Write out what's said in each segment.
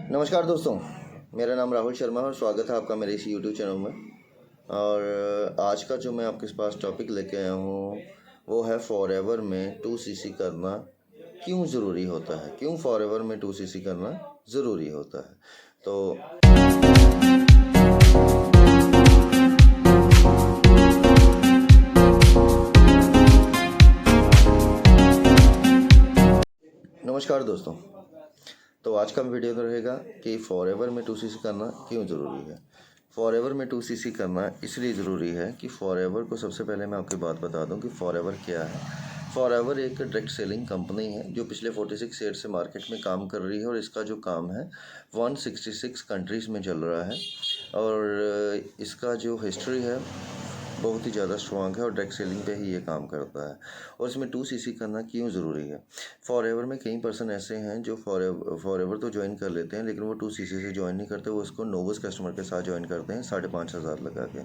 नमस्कार दोस्तों, मेरा नाम राहुल शर्मा है और स्वागत है आपका मेरे इस यूट्यूब चैनल में। और आज का जो मैं आपके पास टॉपिक लेके आया हूँ वो है फॉरएवर में 2cc करना क्यों ज़रूरी होता है, क्यों फॉरएवर में 2cc करना ज़रूरी होता है। तो नमस्कार दोस्तों, तो आज का वीडियो तो रहेगा कि फॉरएवर में 2cc करना क्यों ज़रूरी है। फॉरएवर में 2cc करना इसलिए ज़रूरी है कि फॉरएवर को सबसे पहले मैं आपकी बात बता दूं कि फॉरएवर क्या है। फॉरएवर एक डायरेक्ट सेलिंग कंपनी है जो पिछले 46 ईयर से मार्केट में काम कर रही है और इसका जो काम है 166 कंट्रीज़ में चल रहा है। और इसका जो हिस्ट्री है बहुत ही ज़्यादा स्ट्रॉन्ग है और डायरेक्ट सेलिंग पे ही ये काम करता है। और इसमें 2cc करना क्यों ज़रूरी है। फॉरएवर में कई पर्सन ऐसे हैं जो फॉरएवर तो ज्वाइन कर लेते हैं लेकिन वो 2cc से ज्वाइन नहीं करते, वो उसको नोवस कस्टमर के साथ ज्वाइन करते हैं 5,500 लगा के।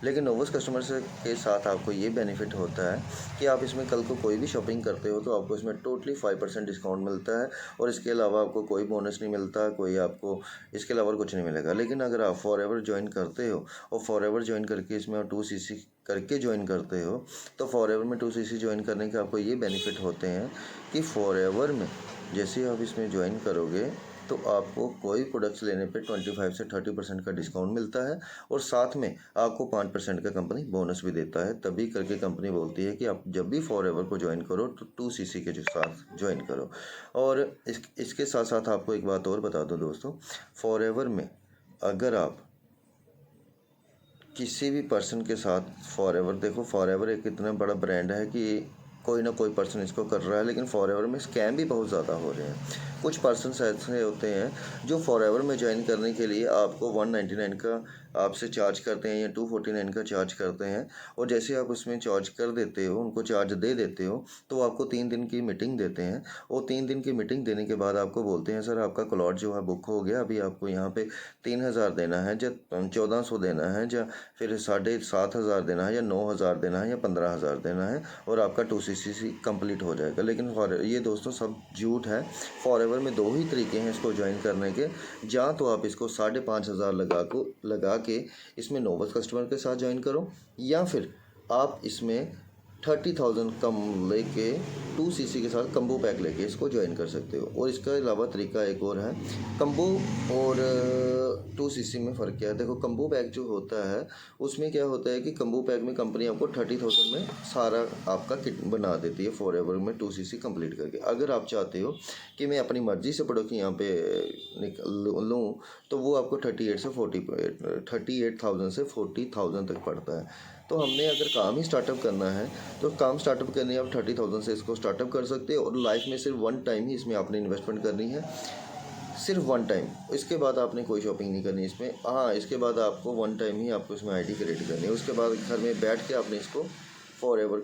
लेकिन नोवस कस्टमर से के साथ आपको ये बेनिफिट होता है कि आप इसमें कल को कोई भी शॉपिंग करते हो तो आपको इसमें टोटली 5% डिस्काउंट मिलता है और इसके अलावा आपको कोई बोनस नहीं मिलता, कोई आपको इसके अलावा कुछ नहीं मिलेगा। लेकिन अगर आप फॉरएवर ज्वाइन करते हो और फॉरएवर ज्वाइन करके इसमें 2cc करके ज्वाइन करते हो तो फॉरएवर में 2cc ज्वाइन करने के आपको ये बेनिफिट होते हैं कि फॉरएवर में जैसे आप इसमें ज्वाइन करोगे तो आपको कोई प्रोडक्ट्स लेने पे 25 से 30% का डिस्काउंट मिलता है और साथ में आपको 5% का कंपनी बोनस भी देता है। तभी करके कंपनी बोलती है कि आप जब भी फॉरएवर को ज्वाइन करो तो 2cc के जो साथ ज्वाइन करो। और इसके साथ साथ आपको एक बात और बता दूं दोस्तों, फॉरएवर में अगर आप किसी भी पर्सन के साथ फॉरएवर, देखो फॉरएवर एक इतना बड़ा ब्रांड है कि कोई ना कोई पर्सन इसको कर रहा है, लेकिन फॉरएवर में स्कैम भी बहुत ज़्यादा हो रहे हैं। कुछ पर्सन ऐसे होते हैं जो फॉरएवर में ज्वाइन करने के लिए आपको 199 का आपसे चार्ज करते हैं या 249 का चार्ज करते हैं और जैसे आप उसमें चार्ज कर देते हो, उनको चार्ज दे देते हो तो आपको 3 दिन की मीटिंग देते हैं और 3 दिन की मीटिंग देने के बाद आपको बोलते हैं सर आपका क्लॉट जो है बुक हो गया, अभी आपको यहाँ पे 3,000 देना है या 1,400 देना है या फिर 7,500 देना है या 9,000 देना है या 15,000 देना है और आपका 2cc कंप्लीट हो जाएगा। लेकिन ये दोस्तों सब झूठ है। फॉरएवर में 2 ही तरीके हैं इसको ज्वाइन करने के, या तो आप इसको 5,500 लगा के इसमें नोवस कस्टमर के साथ ज्वाइन करो या फिर आप इसमें 30,000 कम लेके 2cc के साथ कम्बो पैक लेके इसको ज्वाइन कर सकते हो। और इसका अलावा तरीका एक और है। कम्बो और 2cc में फ़र्क क्या है, देखो कम्बो पैक जो होता है उसमें क्या होता है कि कम्बो पैक में कंपनी आपको 30,000 में सारा आपका किट बना देती है फॉरएवर में 2cc कंप्लीट करके। अगर आप चाहते हो कि मैं अपनी मर्ज़ी से प्रोडक्ट यहाँ पे लूँ तो वो आपको 38,000 से 40,000 तक पड़ता है। तो हमने अगर काम ही स्टार्टअप करना है तो काम स्टार्टअप करने आप 30,000 से इसको स्टार्टअप कर सकते हो और लाइफ में सिर्फ 1 टाइम ही इसमें आपने इन्वेस्टमेंट करनी है, सिर्फ 1 टाइम। इसके बाद आपने कोई शॉपिंग नहीं करनी इसमें। हाँ, इसके बाद आपको 1 टाइम ही आपको इसमें आईडी क्रिएट करनी है। उसके बाद घर में बैठ के आपने इसको फॉरएवर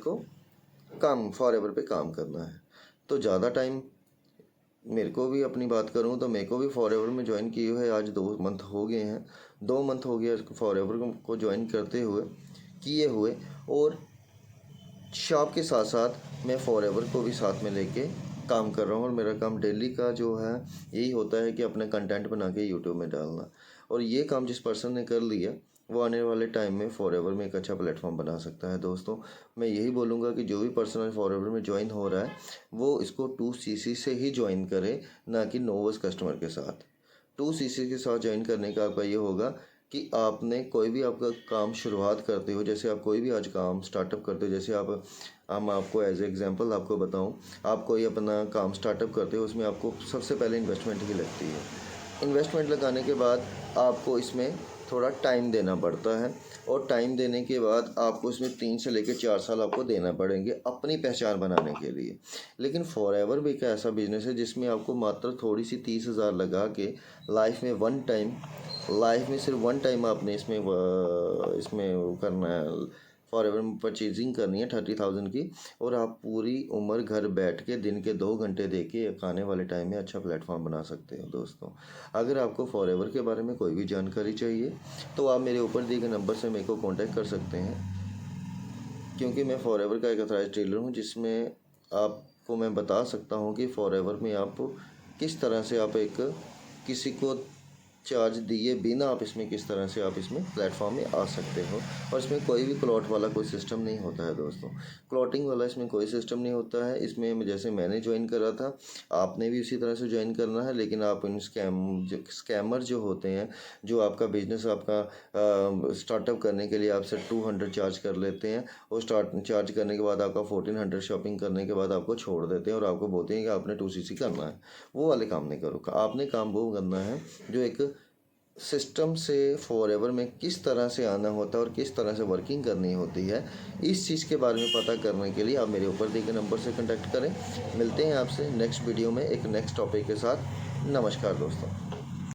पे काम करना है। तो ज़्यादा टाइम मेरे को भी अपनी बात करूं तो मेरे को भी फॉरएवर में ज्वाइन किए हुए आज 2 मंथ हो गए हैं। 2 मंथ हो गया फॉरएवर को ज्वाइन किए हुए और शॉप के साथ साथ मैं फॉरएवर को भी साथ में लेके काम कर रहा हूँ। और मेरा काम डेली का जो है यही होता है कि अपना कंटेंट बना के यूट्यूब में डालना। और ये काम जिस पर्सन ने कर लिया वो आने वाले टाइम में फॉरएवर में एक अच्छा प्लेटफॉर्म बना सकता है। दोस्तों मैं यही बोलूँगा कि जो भी पर्सन फॉरएवर में ज्वाइन हो रहा है वो इसको 2cc से ही ज्वाइन करे, ना कि नोवस कस्टमर के साथ। 2cc के साथ ज्वाइन करने का आपका ये होगा कि आपने कोई भी आपका काम शुरुआत करते हो, जैसे आप कोई भी आज काम स्टार्टअप करते हो, जैसे हम आपको एज एग्जांपल आपको बताऊं, आप कोई अपना काम स्टार्टअप करते हो उसमें आपको सबसे पहले इन्वेस्टमेंट ही लगती है। इन्वेस्टमेंट लगाने के बाद आपको इसमें थोड़ा टाइम देना पड़ता है और टाइम देने के बाद आपको इसमें 3 से लेकर 4 साल आपको देना पड़ेंगे अपनी पहचान बनाने के लिए। लेकिन फॉरएवर भी एक ऐसा बिजनेस है जिसमें आपको मात्र थोड़ी सी 30,000 लगा के लाइफ में सिर्फ 1 टाइम आपने इसमें वो करना है, फॉरएवर में परचेजिंग करनी है 30,000 की और आप पूरी उम्र घर बैठ के दिन के 2 घंटे दे के आने वाले टाइम में अच्छा प्लेटफॉर्म बना सकते हो। दोस्तों अगर आपको फॉरएवर के बारे में कोई भी जानकारी चाहिए तो आप मेरे ऊपर दिए गए नंबर से मेरे को कांटेक्ट कर सकते हैं, क्योंकि मैं फॉरएवर का एक ऑथराइज्ड डीलर हूँ जिसमें आपको मैं बता सकता हूँ कि फॉरएवर में आप किस तरह से आप एक किसी को चार्ज दिए बिना आप इसमें किस तरह से आप इसमें प्लेटफॉर्म में आ सकते हो। और इसमें कोई भी क्लॉट वाला कोई सिस्टम नहीं होता है दोस्तों, क्लॉटिंग वाला इसमें कोई सिस्टम नहीं होता है। इसमें जैसे मैंने ज्वाइन करा था, आपने भी उसी तरह से ज्वाइन करना है। लेकिन आप इन स्कैमर जो होते हैं, जो आपका बिजनेस आपका स्टार्टअप करने के लिए आपसे 200 चार्ज कर लेते हैं, और चार्ज करने के बाद आपका 1400 शॉपिंग करने के बाद आपको छोड़ देते हैं और आपको बोलते हैं कि आपने 2cc करना है। वो वाले काम नहीं करो, आपने काम वो करना है जो एक सिस्टम से फॉरएवर में किस तरह से आना होता है और किस तरह से वर्किंग करनी होती है। इस चीज़ के बारे में पता करने के लिए आप मेरे ऊपर दिए गए नंबर से कांटेक्ट करें। मिलते हैं आपसे नेक्स्ट वीडियो में एक नेक्स्ट टॉपिक के साथ। नमस्कार दोस्तों।